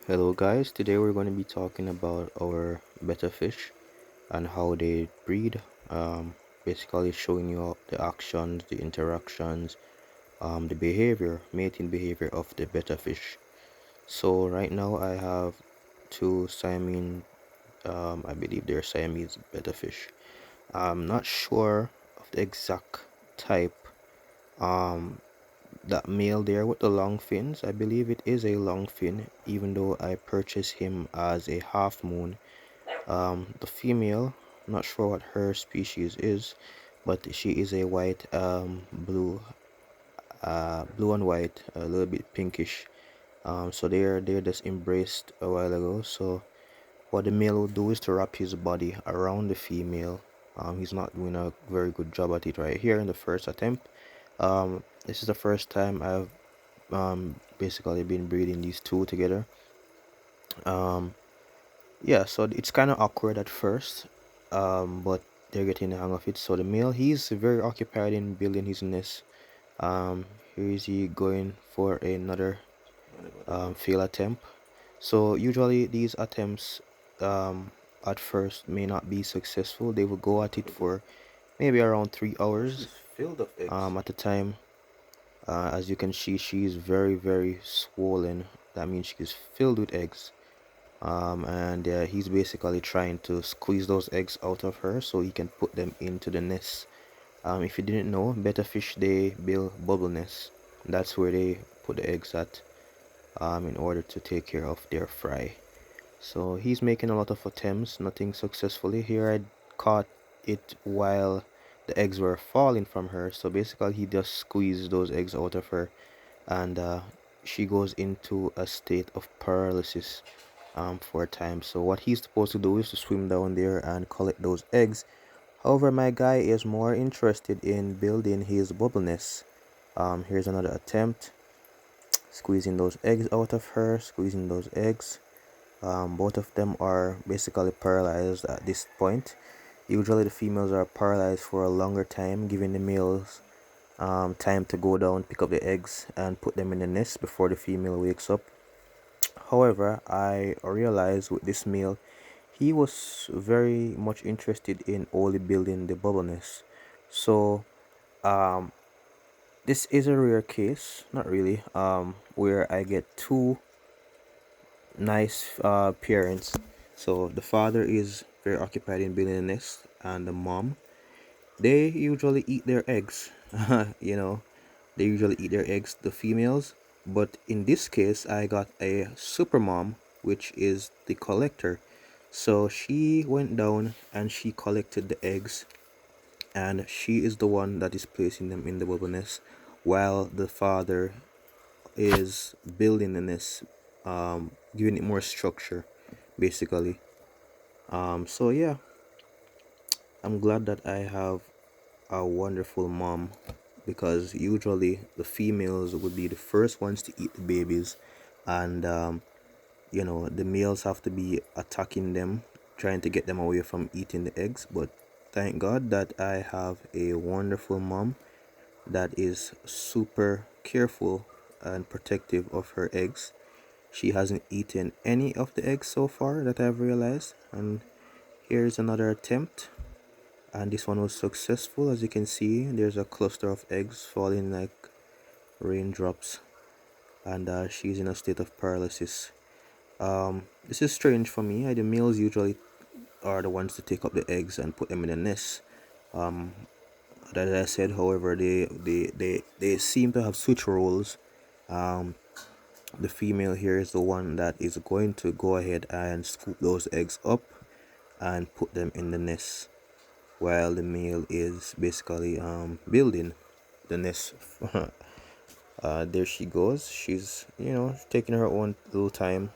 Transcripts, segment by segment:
Hello guys, today we're going to be talking about our betta fish and how they breed. Basically showing you all the actions, the interactions, the behavior, mating behavior of the betta fish. So right now I have two Siamese, I believe they're Siamese betta fish. I'm not sure of the exact type. Um, that male there with the long fins, I believe it is a long fin, even though I purchased him as a half moon. The female, not sure what her species is, but she is a white, blue and white, a little bit pinkish. So they're just embraced a while ago. So what the male will do is to wrap his body around the female. He's not doing a very good job at it right here in the first attempt. This is the first time I've basically been breeding these two together. Um, Yeah, so it's kind of awkward at first, but they're getting the hang of it. So the male, he's very occupied in building his nest. Um, Here is he going for another fail attempt. So usually these attempts, at first may not be successful. They will go at it for maybe around 3 hours. At the time, as you can see, she's very swollen. That means she's filled with eggs. And he's basically trying to squeeze those eggs out of her so he can put them into the nest. If you didn't know, betta fish, they build bubble nests. That's where they put the eggs at, in order to take care of their fry. So he's making a lot of attempts, nothing successfully. Here I caught it while the eggs were falling from her. So basically he just squeezed those eggs out of her, and she goes into a state of paralysis for a time. So what he's supposed to do is to swim down there and collect those eggs. However, my guy is more interested in building his bubble nest. Here's another attempt, squeezing those eggs out of her, squeezing those eggs. Both of them are basically paralyzed at this point. Usually the females are paralyzed for a longer time, giving the males time to go down, pick up the eggs, and put them in the nest before the female wakes up. However, I realized with this male, he was very much interested in only building the bubble nest. So, um, this is a rare case, not really, where I get two nice parents. So the father is very occupied in building a nest, and the mom, they usually eat their eggs. you know, they usually eat their eggs, the females. But in this case, I got a super mom, which is the collector. So she went down and she collected the eggs, and she is the one that is placing them in the bubble nest, while the father is building the nest, giving it more structure, basically. So yeah, I'm glad that I have a wonderful mom, because usually the females would be the first ones to eat the babies, and the males have to be attacking them, trying to get them away from eating the eggs. But thank God that I have a wonderful mom that is super careful and protective of her eggs. She hasn't eaten any of the eggs so far that I've realized. And here's another attempt, and this one was successful. As you can see, there's a cluster of eggs falling like raindrops, and she's in a state of paralysis. This is strange for me. The males usually are the ones to take up the eggs and put them in the nest. um as I said, however, they seem to have switch roles. The female here is the one that is going to go ahead and scoop those eggs up and put them in the nest, while the male is basically building the nest. There she goes. She's taking her own little time,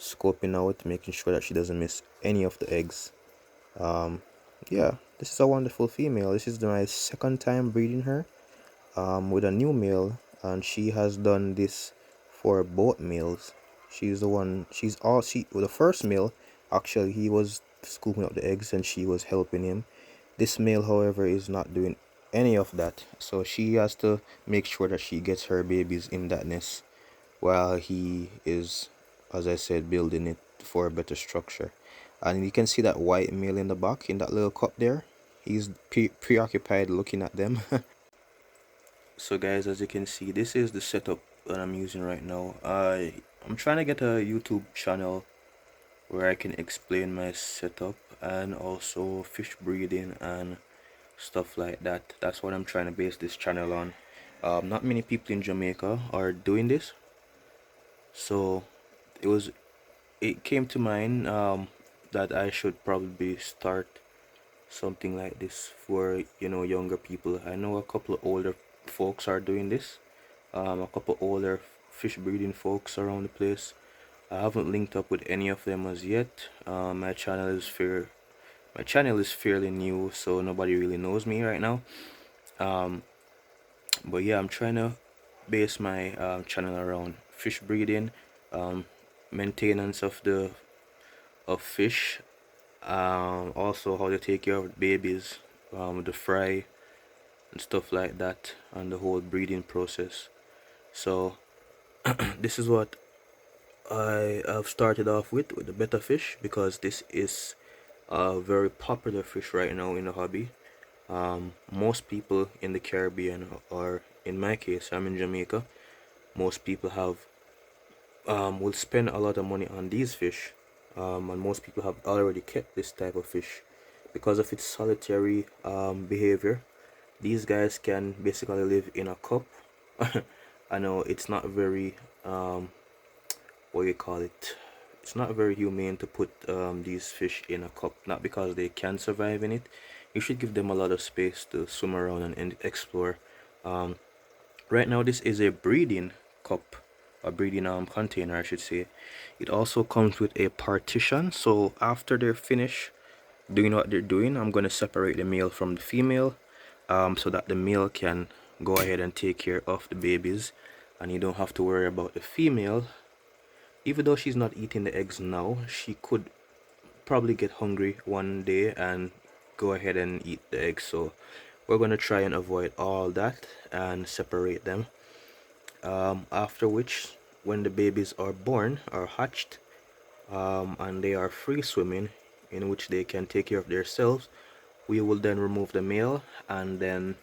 scoping out, making sure that she doesn't miss any of the eggs. Yeah, this is a wonderful female. This is my second time breeding her with a new male, and she has done this for both males. She's the one. She's all she. Well, the first male, actually, he was scooping up the eggs and she was helping him. This male, however, is not doing any of that. So she has to make sure that she gets her babies in that nest while he is as I said, building it for a better structure. And you can see that white male in the back in that little cup there. He's preoccupied looking at them. So guys, as you can see, this is the setup that I'm using right now. I'm trying to get a YouTube channel where I can explain my setup and also fish breeding and stuff like that. That's what I'm trying to base this channel on. Not many people in Jamaica are doing this, so it was it came to mind that I should probably start something like this for younger people. I know a couple of older folks are doing this. A couple older fish breeding folks around the place. I haven't linked up with any of them as yet. My channel is fairly new, so nobody really knows me right now. Um, but yeah, I'm trying to base my channel around fish breeding, um, maintenance of fish, also how to take care of babies, the fry and stuff like that, and the whole breeding process. So this is what I have started off with the betta fish, because this is a very popular fish right now in the hobby. Most people in the Caribbean, or in my case, I'm in Jamaica. Most people will spend a lot of money on these fish, and most people have already kept this type of fish because of its solitary behavior. These guys can basically live in a cup. I know it's not very what you call it. It's not very humane to put these fish in a cup, not because they can survive in it. You should give them a lot of space to swim around and explore. Um, right now, this is a breeding cup, a breeding container, I should say. It also comes with a partition, so after they're finished doing what they're doing, I'm going to separate the male from the female, so that the male can go ahead and take care of the babies, and you don't have to worry about the female. Even though she's not eating the eggs now, she could probably get hungry one day and go ahead and eat the eggs. So we're going to try and avoid all that and separate them. After which, when the babies are born or hatched, and they are free swimming, in which they can take care of themselves, we will then remove the male and then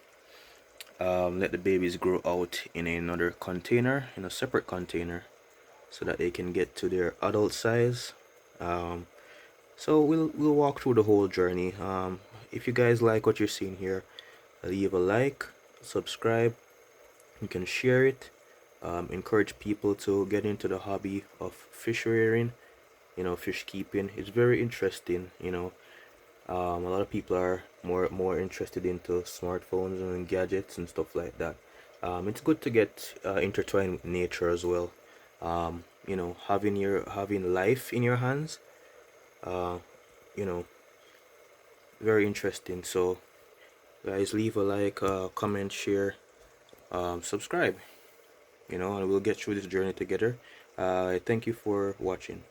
let the babies grow out in another container, in a separate container, so that they can get to their adult size. um, so we'll walk through the whole journey. If you guys like what you're seeing here, leave a like, subscribe, you can share it, encourage people to get into the hobby of fish rearing, fish keeping. It's very interesting. A lot of people are more interested into smartphones and gadgets and stuff like that. It's good to get intertwined with nature as well. Having life in your hands. Uh, you know, very interesting. So, guys, leave a like, comment, share, subscribe. And we'll get through this journey together. Thank you for watching.